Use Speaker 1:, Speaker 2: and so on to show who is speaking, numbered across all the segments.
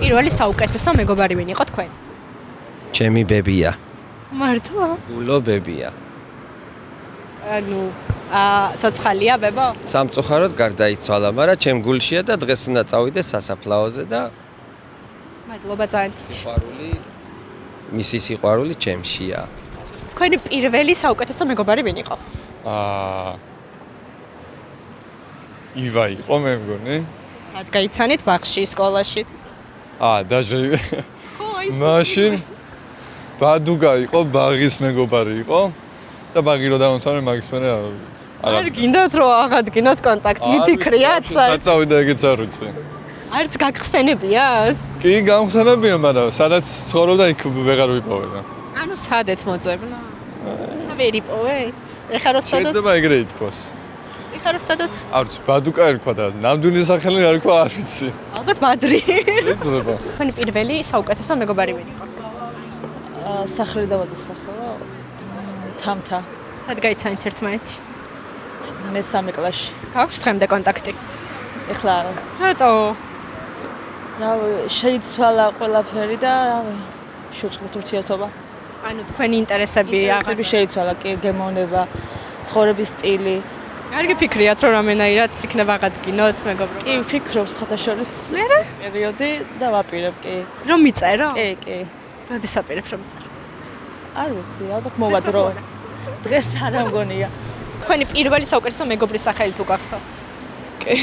Speaker 1: პირველი საუკეთესო მეგობარი ვინ იყო თქვენ?
Speaker 2: ჩემი ბებია.
Speaker 1: მართლა?
Speaker 2: გულო ბებია.
Speaker 1: ანუ ცოცხალია ბებო?
Speaker 2: სამწუხაროდ გარდაიცვალა, მაგრამ ჩემ გულშია და დღეს უნდა წავიდე სასაფლაოზე და
Speaker 1: მადლობა ძალიან.
Speaker 2: სიყვარული მისი სიყვარული ჩემშია.
Speaker 1: თქვენი პირველი საუკეთესო მეგობარი ვინ იყო?
Speaker 3: ივა იყო მე მგონი.
Speaker 1: სად გაიცანით ბაღში, სკოლაში?
Speaker 3: დაჟე.
Speaker 1: ხო, ის.
Speaker 3: მაშინ ბადუგა იყო, ბაღის მეგობარი იყო და ბაღი რო დამთავრე მაგის მერე
Speaker 1: არ გინდათ რომ აღადგინოთ კონტაქტი, მიფიქრიათ?
Speaker 3: საწავიდა ეგეც არ ვიცი.
Speaker 1: არც გაგხსენებიათ?
Speaker 3: კი, გამხსენებია, მაგრამ სადაც ცხოვრობდა იქ ვეღარ ვიპოვე და.
Speaker 1: ანუ სადეთ მოძებნა? ვერ იპოვეთ? ეხლა რო სადაც?
Speaker 3: შეიძლება ეგრე ითქვას.
Speaker 1: ეხლა რო სადაც?
Speaker 3: არ ვიცი, ბადუკა ერქვა და ნამდვილი სახელი არ ერქვა, არ ვიცი.
Speaker 1: ალბათ ბადრი.
Speaker 3: შეიძლება.
Speaker 1: თქვენი პირველი საუკეთესო მეგობარი ვინ იყო?
Speaker 4: სახლი დავადასახელა. თამთა.
Speaker 1: სად გაიცანით ერთმანეთი?
Speaker 4: მე-3 კლასში.
Speaker 1: გაქვს დღემდე კონტაქტი?
Speaker 4: ეხლა არა.
Speaker 1: რატო?
Speaker 4: რავი, შეიცვალა ყველაფერი და რავი, შევწყდით ურთიერთობა.
Speaker 1: ანუ თქვენი ინტერესები
Speaker 4: აღარ შეიცვალა, კი, გემოვნება, ცხოვრების სტილი.
Speaker 1: არ გიფიქრიათ რომ რამენაირად იქნება აღადგინოთ მეგობრობა?
Speaker 4: კი, ვფიქრობ სხვადასხვა პერიოდი და ვაპირებ, კი.
Speaker 1: რომ მიწერო?
Speaker 4: კი, კი.
Speaker 1: როდის აპირებ რომ მიწერო?
Speaker 4: არ ვიცი, ალბათ მოვა დრო. დღეს არა მგონია.
Speaker 1: თქვენი პირველი საუკეთესო მეგობრის სახელი თუ გახსოვთ?
Speaker 4: კი.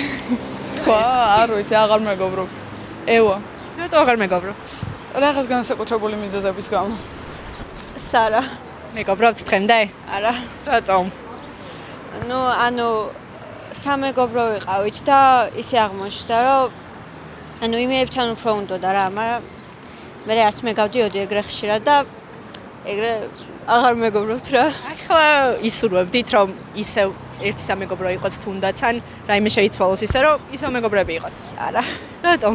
Speaker 4: თქვა, არ ვიცი, აღარ მეგობრობთ. ევა.
Speaker 1: რატო აღარ მეგობრობთ?
Speaker 4: რაღაც განსაკუთრებული მიზეზების გამო.
Speaker 1: სარა. მეგობრობთ დღემდე?
Speaker 4: არა.
Speaker 1: რატომ?
Speaker 5: ანუ სამეგობრო ვიყავით და ისე აღმოჩნდა, რომ იმეებთან უფრო უნდოდა რა, მაგრამ მე არც მე გავდიოდი ეგრე ხშირად და ეგრე აღარ მეგობრობთ რა.
Speaker 1: ახლა ისურვებდით რომ ისევ ერთი სამეგობრო იყოთ თუნდაც ან რაიმე შეიცვალოს ისე რომ ისევ მეგობრები იყოთ?
Speaker 5: არა.
Speaker 1: რატომ?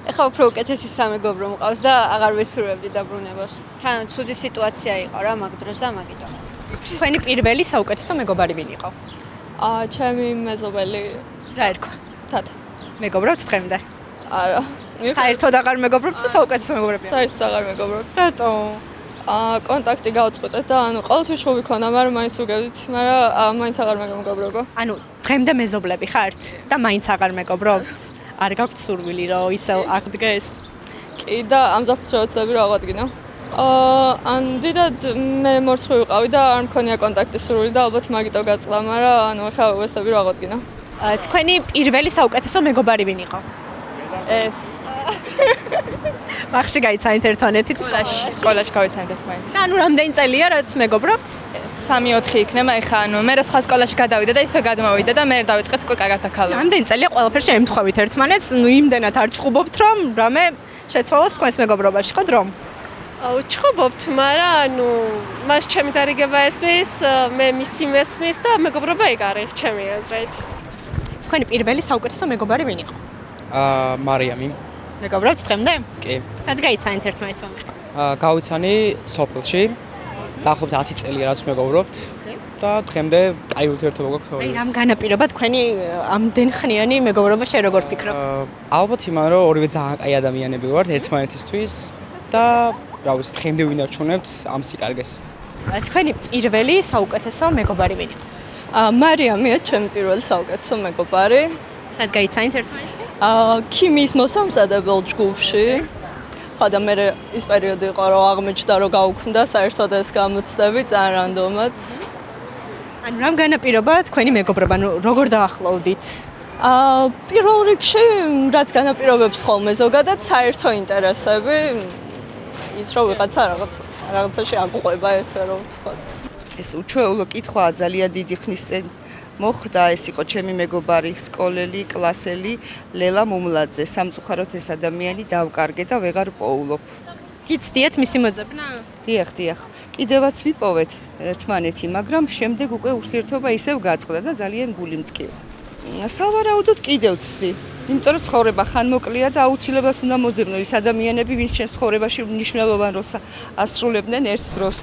Speaker 5: ეხლა უფრო უკეთესი სამეგობრო მყავს და აღარ ვესურვებდი დაბრუნებას. თან ცუდი სიტუაცია იყო რა მაგ დროს და მაგიტომ.
Speaker 1: თქვენი პირველი საუკეთესო მეგობარი ვინ იყო?
Speaker 4: ჩემი მეზობელი
Speaker 1: რა ერქვა?
Speaker 4: თათა.
Speaker 1: მეგობრობთ დღემდე?
Speaker 4: არა.
Speaker 1: საერთოდ აღარ მეგობრობთ და საუკეთესო მეგობრებია?
Speaker 4: საერთოდ აღარ მეგობრობთ.
Speaker 1: რატო?
Speaker 4: კონტაქტი გავწყვეტეთ და ყოველთვის შოვი ქონა, მაგრამ მაინც უგებდით, მაგრამ მაინც აღარ მეგობრობა.
Speaker 1: ანუ დღემდე მეზობლები ხართ და მაინც აღარ მეგობრობთ? არ გაქვთ სურვილი რომ ისევ აღდგეს?
Speaker 4: კი და ამზაფხულს შევეცდები რომ ავადგინო. დიდად მე მორცხვი ვიყავი და არ მქონია კონტაქტის სურვილი და ალბათ მაგიტო გაწყდა, მაგრამ ახლა ვესწრები რომ ავადგინო.
Speaker 1: თქვენი პირველი საუკეთესო მეგობარი ვინ იყო?
Speaker 4: ეს
Speaker 1: ბაღში გაიცანით ერთმანეთით?
Speaker 4: სკოლაში გავიცანით ერთმანეთს.
Speaker 1: და ანუ რამდენი წელია რაც მეგობრობთ?
Speaker 4: 3-4 იქნება, ეხლა მე რა სხვა სკოლაში გადავიდა და ისე გადმოვიდა და მე დავიწყეთ უკვე კარგად აქალო.
Speaker 1: რამდენი წელია ყველაფერში ემთხვევით ერთმანეთს? იმდენად არ ჭყუბობთ რომ რამე შეცვალოს თქვენს მეგობრობაში, ხო დრო?
Speaker 6: ჭყობობთ, მაგრამ მას ჩემი დარიგება ესმის, მე მისი მესმის და მეგობრობა ეგ არის ჩემი აზრით.
Speaker 1: თქვენი პირველი საუკეთესო მეგობარი ვინ იყო?
Speaker 7: მარიამი.
Speaker 1: მეგობრობთ დღემდე?
Speaker 7: კი.
Speaker 1: სად გაიცანით ერთმანეთს?
Speaker 7: გავიცანი სოფელში. დაახლოებით 10 წელია რაც მეგობრობთ და დღემდე კაი ურთიერთობა გვაქვს.
Speaker 1: აი რამ განაპირობა თქვენი ამდენ ხნიანი მეგობრობა შე როგორ ფიქრობ?
Speaker 7: ალბათ იმან რომ ორივე ძალიან კაი ადამიანები ვართ ერთმანეთისთვის და რა ვიცი დღემდე ვინარჩუნებთ ამ სიკარგეს.
Speaker 1: თქვენი პირველი საუკეთესო მეგობარი ვინ იყო?
Speaker 4: მარიამია ჩემი პირველი საუკეთესო მეგობარი.
Speaker 1: სად გაიცანით ერთმანეთს?
Speaker 4: ქიმიის მოსამზადებელ ჯგუფში. ხა და მე ის პერიოდი იყო რომ აღმოჩნდა რომ გაუქმდა საერთოდ ეს გამოცდები ძალიან რანდომად.
Speaker 1: ანუ რამ განაპირობა თქვენი მეგობრობა? როგორ დაახლოვდით?
Speaker 4: პირველ რიგში რაც განაპირობებს ხოლმე ზოგადად საერთო ინტერესები ის რომ ვიღაცა რაღაცაში აყვება ესე რომ ვთქვათ.
Speaker 8: ეს უჩვეულო კითხვაა ძალიან დიდი ხნის წინ მოხდა, ეს იყო ჩემი მეგობარი, სკოლელი, კლასელი ლელა მუმლაძე. სამწუხაროდ ეს ადამიანი დავკარგე და ვეღარ პოულობ.
Speaker 1: გიცდიეთ მისი მოძებნა?
Speaker 8: დიახ. კიდევაც ვიპოვეთ ერთმანეთი, მაგრამ შემდეგ უკვე ურთიერთობა ისევ გაწყდა და ძალიან გული მტკივა. სავარაუდოდ კიდევ ვცდი, იმიტომ რომ ცხოვრება ხანმოკლეა და აუცილებლად უნდა მოძებნო ის ადამიანები, ვინც ჩვენს ცხოვრებაში მნიშვნელოვან როლს ასრულებდნენ ერთ დროს.